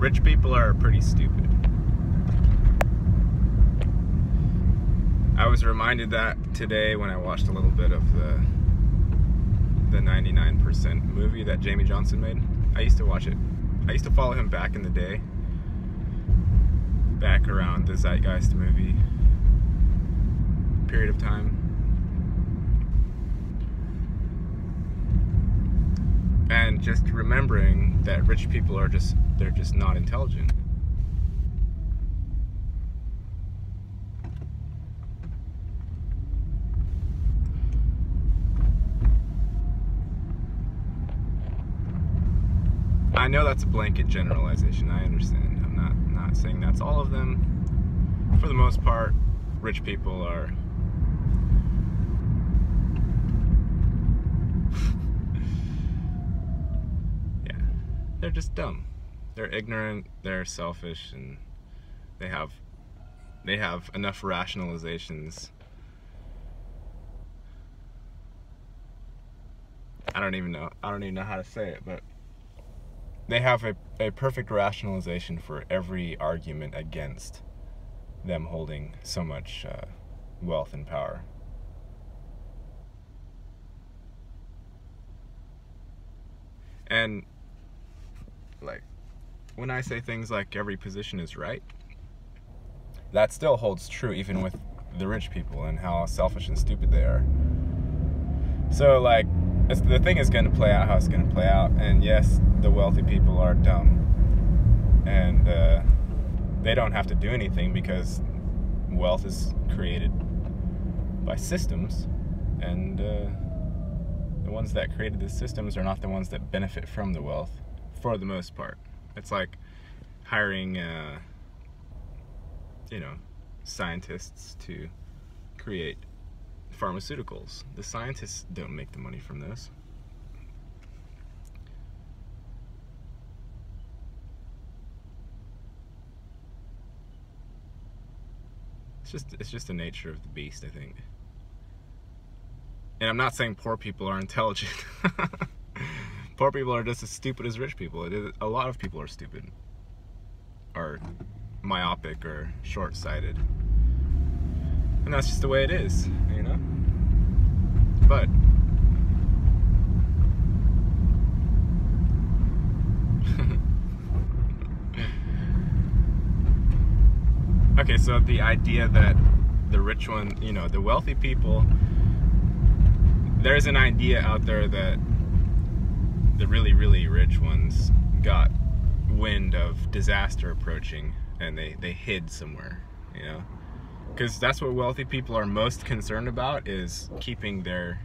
Rich people are pretty stupid. I was reminded that today when I watched a little bit of the 99% movie that Jamie Johnson made. I used to watch it. I used to follow him back in the day. Back around the Zeitgeist movie period of time. And just remembering that rich people are they're just not intelligent. I know that's a blanket generalization, I understand. I'm not saying that's all of them. For the most part, rich people are yeah, they're just dumb. They're ignorant, they're selfish, and they have enough rationalizations. I don't even know how to say it, but they have a perfect rationalization for every argument against them holding so much wealth and power. And like, when I say things like every position is right, that still holds true even with the rich people and how selfish and stupid they are. So like, the thing is going to play out how it's going to play out, and yes, the wealthy people are dumb, and they don't have to do anything because wealth is created by systems, and the ones that created the systems are not the ones that benefit from the wealth, for the most part. It's like hiring, scientists to create pharmaceuticals. The scientists don't make the money from this. It's just the nature of the beast, I think. And I'm not saying poor people are intelligent. Poor people are just as stupid as rich people. A lot of people are stupid, or myopic, or short-sighted. And that's just the way it is, you know? But okay, so the idea that the rich one, the wealthy people, there's an idea out there that the really, really rich ones got wind of disaster approaching and they hid somewhere, because that's what wealthy people are most concerned about, is keeping their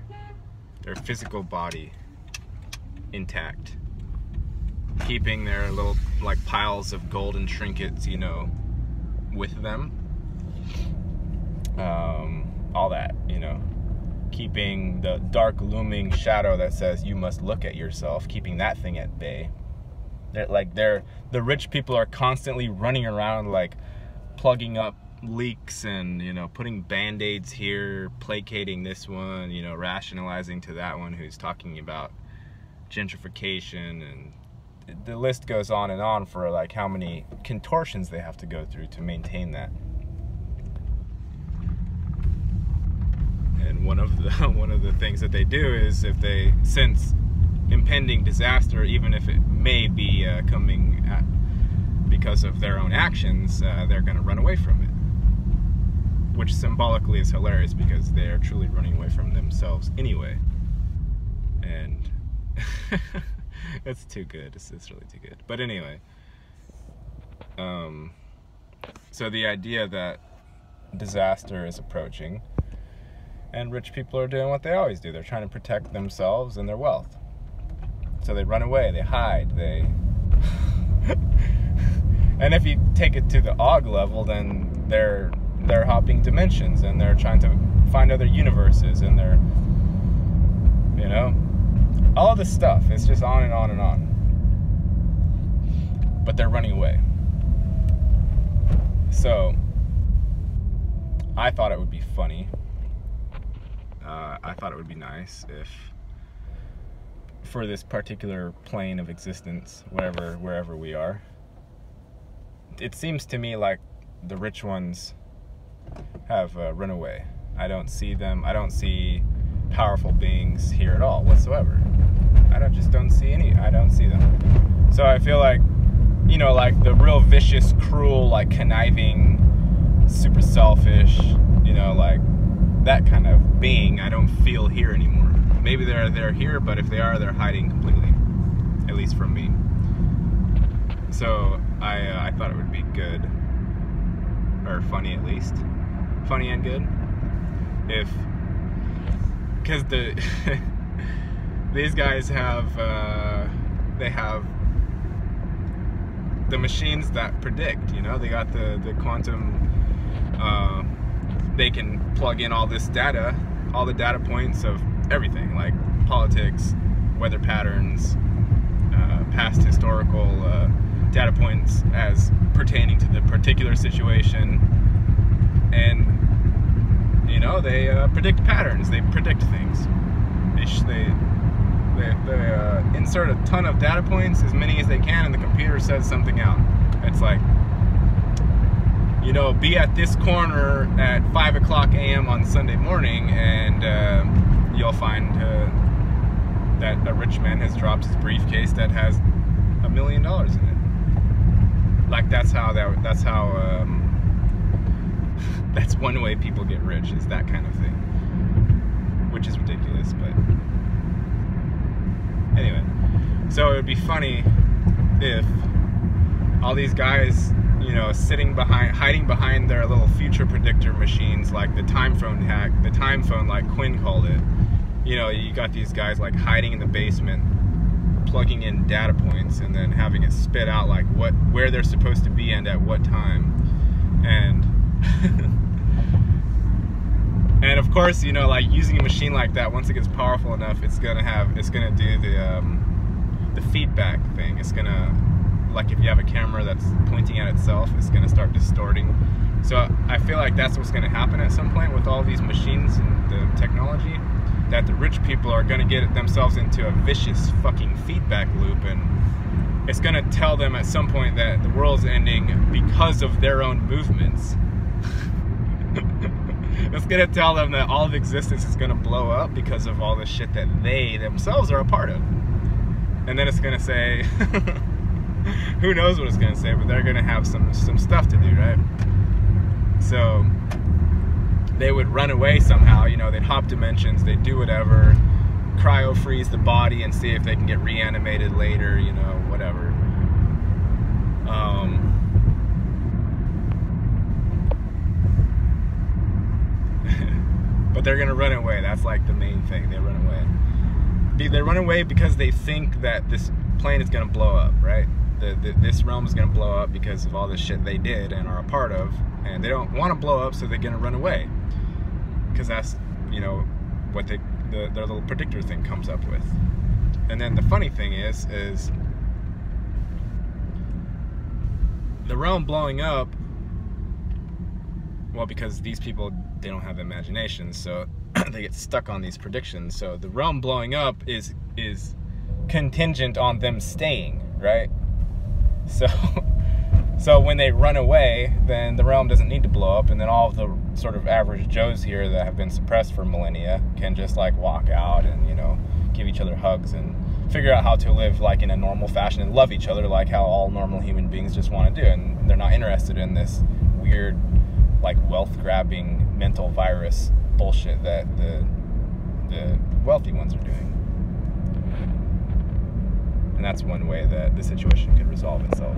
physical body intact, keeping their little like piles of golden trinkets, with them, all that, keeping the dark looming shadow that says you must look at yourself, keeping that thing at bay. The rich people are constantly running around like plugging up leaks and putting band-aids here, placating this one, rationalizing to that one who's talking about gentrification, and the list goes on and on for like how many contortions they have to go through to maintain that. And one of the things that they do is, if they sense impending disaster, even if it may be coming because of their own actions, they're going to run away from it. Which symbolically is hilarious, because they're truly running away from themselves anyway. And it's too good. It's really too good. But anyway, so the idea that disaster is approaching, and rich people are doing what they always do. They're trying to protect themselves and their wealth. So they run away, they hide, and if you take it to the Og level, then they're hopping dimensions, and they're trying to find other universes, and they're, all of this stuff. It's just on and on and on. But they're running away. So I thought it would be funny. I thought it would be nice if, for this particular plane of existence, wherever we are, it seems to me like the rich ones have run away. I don't see them. I don't see powerful beings here at all whatsoever. I don't see any. I don't see them. So I feel like, you know, like the real vicious, cruel, like conniving, super selfish, you know, like that kind of being, I don't feel here anymore. Maybe they're here, but if they are, they're hiding completely, at least from me. So I thought it would be good, or funny at least, funny and good, if, because these guys have they have the machines that predict, you know, they got the quantum, they can plug in all this data, all the data points of everything, like politics, weather patterns, past historical data points as pertaining to the particular situation, and you know, they predict patterns, they predict things. They insert a ton of data points, as many as they can, and the computer says something out. It's like, you know, be at this corner at 5:00 a.m. on Sunday morning, and you'll find that a rich man has dropped his briefcase that has $1 million in it. Like that's one way people get rich, is that kind of thing, which is ridiculous, but anyway. So it would be funny if all these guys, you know, hiding behind their little future predictor machines, like the time phone hack, the time phone, like Quinn called it. You know, you got these guys like hiding in the basement, plugging in data points, and then having it spit out like where they're supposed to be and at what time. And and of course, you know, like using a machine like that, once it gets powerful enough, it's gonna do the feedback thing. It's gonna, like if you have a camera that's pointing at itself, it's gonna start distorting. So I feel like that's what's gonna happen at some point with all these machines and the technology, that the rich people are gonna get themselves into a vicious fucking feedback loop, and it's gonna tell them at some point that the world's ending because of their own movements. It's gonna tell them that all of existence is gonna blow up because of all the shit that they themselves are a part of. And then it's gonna say, who knows what it's gonna say, but they're gonna have some stuff to do, right? So they would run away somehow, you know, they'd hop dimensions, they'd do whatever, cryo freeze the body and see if they can get reanimated later, you know, whatever. But they're gonna run away. That's like the main thing. They run away. They run away because they think that this plane is gonna blow up, right? This realm is gonna blow up because of all the shit they did and are a part of, and they don't want to blow up, so they're gonna run away. Because that's, you know, what their little predictor thing comes up with. And then the funny thing is the realm blowing up, well, because these people, they don't have imagination, so they get stuck on these predictions. So the realm blowing up is contingent on them staying, right? So when they run away, then the realm doesn't need to blow up, and then all of the sort of average Joes here that have been suppressed for millennia can just like walk out and, you know, give each other hugs and figure out how to live like in a normal fashion and love each other like how all normal human beings just want to do. And they're not interested in this weird, like, wealth-grabbing mental virus bullshit that the wealthy ones are doing. And that's one way that the situation could resolve itself.